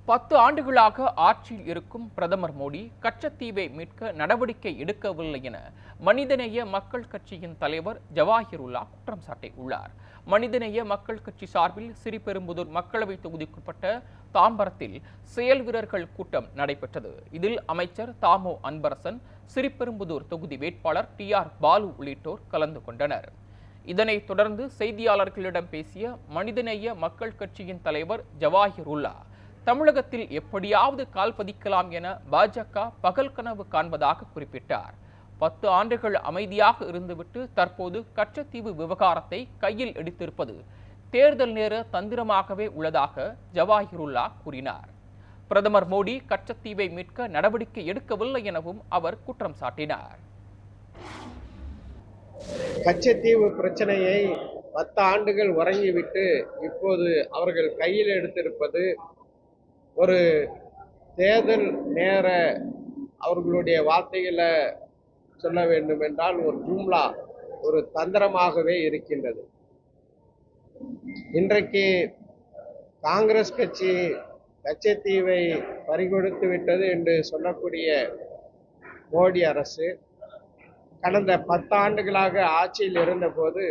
10 ஆண்டுகளாக ஆட்சியில் இருக்கும் பிரதமர் மோடி கச்சத்தீவை மீட்க நடவடிக்கை எடுக்கவில்லை என மனிதநேய மக்கள் கட்சியின் தலைவர் ஜவாஹிருல்லா குற்றம் சாட்டியுள்ளார். மனிதநேய மக்கள் கட்சி சார்பில் ஸ்ரீபெரும்புதூர் மக்களவைத் தொகுதிக்குட்பட்ட தாம்பரத்தில் செயல் வீரர்கள் கூட்டம் நடைபெற்றது. இதில் அமைச்சர் தாமோ அன்பரசன், ஸ்ரீபெரும்புதூர் தொகுதி வேட்பாளர் TR பாலு உள்ளிட்டோர் கலந்து கொண்டனர். இதனைத் தொடர்ந்து செய்தியாளர்களிடம் பேசிய மனிதநேய மக்கள் கட்சியின் தலைவர் ஜவாஹிருல்லா, தமிழகத்தில் எப்படியாவது கால் பதிக்கலாம் என பாஜக பகல் கனவு காண்பதாக குறிப்பிட்டார். 10 ஆண்டுகள் அமைதியாக இருந்துவிட்டு தற்போது கச்சத்தீவு விவகாரத்தை கையில் எடுத்திருப்பது தேர்தல் நேர தந்திரமாகவே உள்ளதாக ஜவாஹிருல்லா கூறினார். பிரதமர் மோடி கச்சத்தீவை மீட்க நடவடிக்கை எடுக்கவில்லை எனவும் அவர் குற்றம் சாட்டினார். கச்சத்தீவு பிரச்சனையை 10 ஆண்டுகள் உறங்கிவிட்டு இப்போது அவர்கள் கையில் எடுத்திருப்பது ஒரு தேர்தல் நேர, அவர்களுடைய வார்த்தைகளை சொல்ல வேண்டும் என்றால் ஒரு ஜூம்லா, ஒரு தந்திரமாகவே இருக்கின்றது. இன்றைக்கு காங்கிரஸ் கட்சி கச்சத்தீவை பறிகொடுத்து விட்டது என்று சொல்லக்கூடிய மோடி அரசு கடந்த 10 ஆண்டுகளாக ஆட்சியில் இருந்தபோது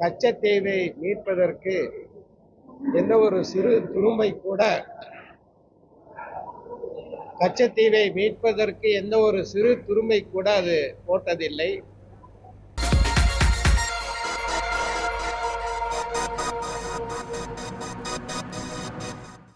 கச்சத்தீவை மீட்பதற்கு எந்த ஒரு சிறு துரும்பை கூட அது போட்டதில்லை.